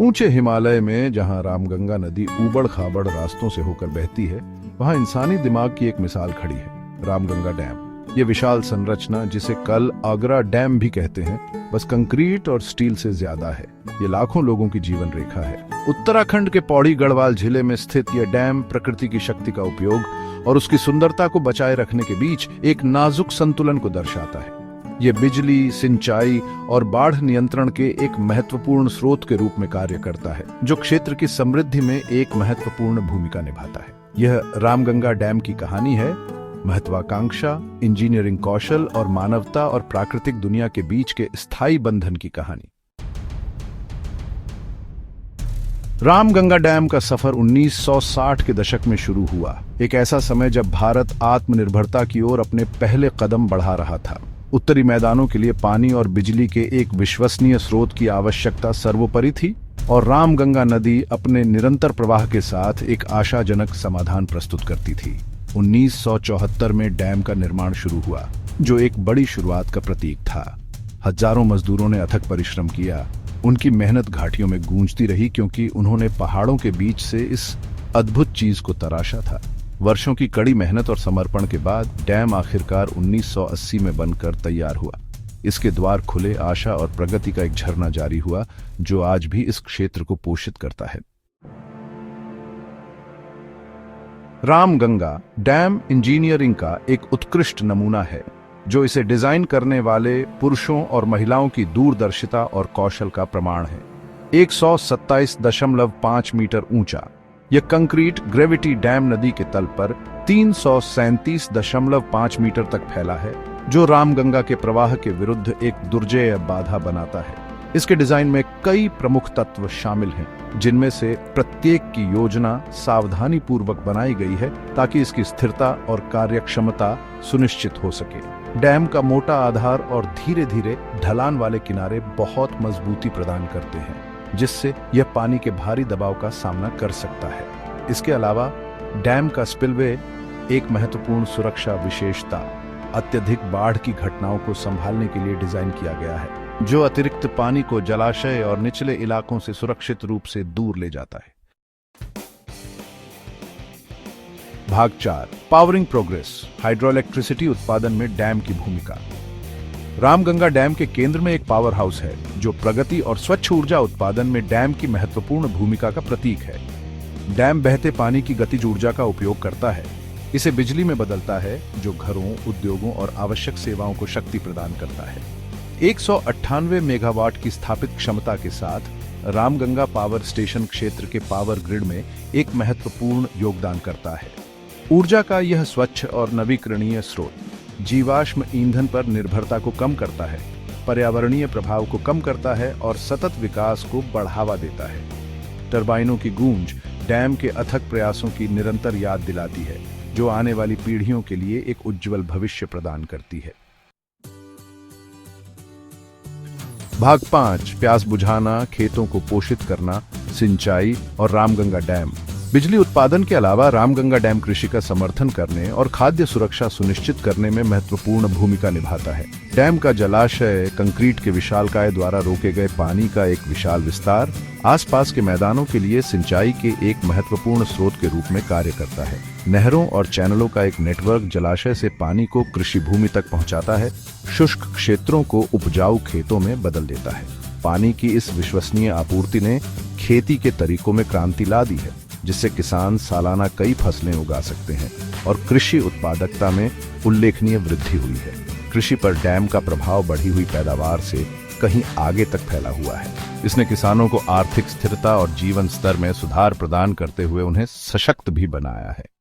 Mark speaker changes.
Speaker 1: ऊंचे हिमालय में जहां रामगंगा नदी ऊबड़ खाबड़ रास्तों से होकर बहती है, वहां इंसानी दिमाग की एक मिसाल खड़ी है। रामगंगा डैम, ये विशाल संरचना जिसे कल आगरा डैम भी कहते हैं, बस कंक्रीट और स्टील से ज्यादा है। ये लाखों लोगों की जीवन रेखा है। उत्तराखंड के पौड़ी गढ़वाल जिले में स्थित यह डैम प्रकृति की शक्ति का उपयोग और उसकी सुंदरता को बचाए रखने के बीच एक नाजुक संतुलन को दर्शाता है। ये बिजली, सिंचाई और बाढ़ नियंत्रण के एक महत्वपूर्ण स्रोत के रूप में कार्य करता है, जो क्षेत्र की समृद्धि में एक महत्वपूर्ण भूमिका निभाता है। यह रामगंगा डैम की कहानी है, महत्वाकांक्षा, इंजीनियरिंग कौशल और मानवता और प्राकृतिक दुनिया के बीच के स्थायी बंधन की कहानी। रामगंगा डैम का सफर 1960 के दशक में शुरू हुआ, एक ऐसा समय जब भारत आत्मनिर्भरता की ओर अपने पहले कदम बढ़ा रहा था। उत्तरी मैदानों के लिए पानी और बिजली के एक विश्वसनीय स्रोत की आवश्यकता सर्वोपरि थी, और रामगंगा नदी अपने निरंतर प्रवाह के साथ एक आशाजनक समाधान प्रस्तुत करती थी। 1974 में डैम का निर्माण शुरू हुआ, जो एक बड़ी शुरुआत का प्रतीक था। हजारों मजदूरों ने अथक परिश्रम किया। उनकी मेहनत घाटियों में गूंजती रही, क्योंकि उन्होंने पहाड़ों के बीच से इस अद्भुत चीज को तराशा था। वर्षों की कड़ी मेहनत और समर्पण के बाद डैम आखिरकार 1980 में बनकर तैयार हुआ। इसके द्वार खुले, आशा और प्रगति का एक झरना जारी हुआ, जो आज भी इस क्षेत्र को पोषित करता है। रामगंगा डैम इंजीनियरिंग का एक उत्कृष्ट नमूना है, जो इसे डिजाइन करने वाले पुरुषों और महिलाओं की दूरदर्शिता और कौशल का प्रमाण है। 127.5 मीटर ऊंचा यह कंक्रीट ग्रेविटी डैम नदी के तल पर 337.5 मीटर तक फैला है, जो रामगंगा के प्रवाह के विरुद्ध एक दुर्जेय बाधा बनाता है। इसके डिजाइन में कई प्रमुख तत्व शामिल हैं, जिनमें से प्रत्येक की योजना सावधानी पूर्वक बनाई गई है, ताकि इसकी स्थिरता और कार्यक्षमता सुनिश्चित हो सके। डैम का मोटा आधार और धीरे धीरे ढलान वाले किनारे बहुत मजबूती प्रदान करते हैं, जिससे यह पानी के भारी दबाव का सामना कर सकता है। इसके अलावा डैम का स्पिलवे एक महत्वपूर्ण सुरक्षा विशेषता, अत्यधिक बाढ़ की घटनाओं को संभालने के लिए डिजाइन किया गया है, जो अतिरिक्त पानी को जलाशय और निचले इलाकों से सुरक्षित रूप से दूर ले जाता है। भाग 4, पावरिंग प्रोग्रेस, हाइड्रोइलेक्ट्रिसिटी उत्पादन में डैम की भूमिका। रामगंगा डैम के केंद्र में एक पावर हाउस है, जो प्रगति और स्वच्छ ऊर्जा उत्पादन में डैम की महत्वपूर्ण भूमिका का प्रतीक है। डैम बहते पानी की गतिज ऊर्जा का उपयोग करता है, इसे बिजली में बदलता है, जो घरों, उद्योगों और आवश्यक सेवाओं को शक्ति प्रदान करता है। 198 मेगावाट की स्थापित क्षमता के साथ रामगंगा पावर स्टेशन क्षेत्र के पावर ग्रिड में एक महत्वपूर्ण योगदान करता है। ऊर्जा का यह स्वच्छ और नवीकरणीय स्रोत जीवाश्म ईंधन पर निर्भरता को कम करता है, पर्यावरणीय प्रभाव को कम करता है और सतत विकास को बढ़ावा देता है। टरबाइनों की गूंज डैम के अथक प्रयासों की निरंतर याद दिलाती है, जो आने वाली पीढ़ियों के लिए एक उज्जवल भविष्य प्रदान करती है। भाग 5, प्यास बुझाना, खेतों को पोषित करना, सिंचाई और रामगंगा डैम। बिजली उत्पादन के अलावा रामगंगा डैम कृषि का समर्थन करने और खाद्य सुरक्षा सुनिश्चित करने में महत्वपूर्ण भूमिका निभाता है। डैम का जलाशय कंक्रीट के विशालकाय द्वारा रोके गए पानी का एक विशाल विस्तार आसपास के मैदानों के लिए सिंचाई के एक महत्वपूर्ण स्रोत के रूप में कार्य करता है। नहरों और चैनलों का एक नेटवर्क जलाशय से पानी को कृषि भूमि तक पहुंचाता है, शुष्क क्षेत्रों को उपजाऊ खेतों में बदल देता है। पानी की इस विश्वसनीय आपूर्ति ने खेती के तरीकों में क्रांति ला दी है, जिससे किसान सालाना कई फसलें उगा सकते हैं और कृषि उत्पादकता में उल्लेखनीय वृद्धि हुई है। कृषि पर डैम का प्रभाव बढ़ी हुई पैदावार से कहीं आगे तक फैला हुआ है। इसने किसानों को आर्थिक स्थिरता और जीवन स्तर में सुधार प्रदान करते हुए उन्हें सशक्त भी बनाया है।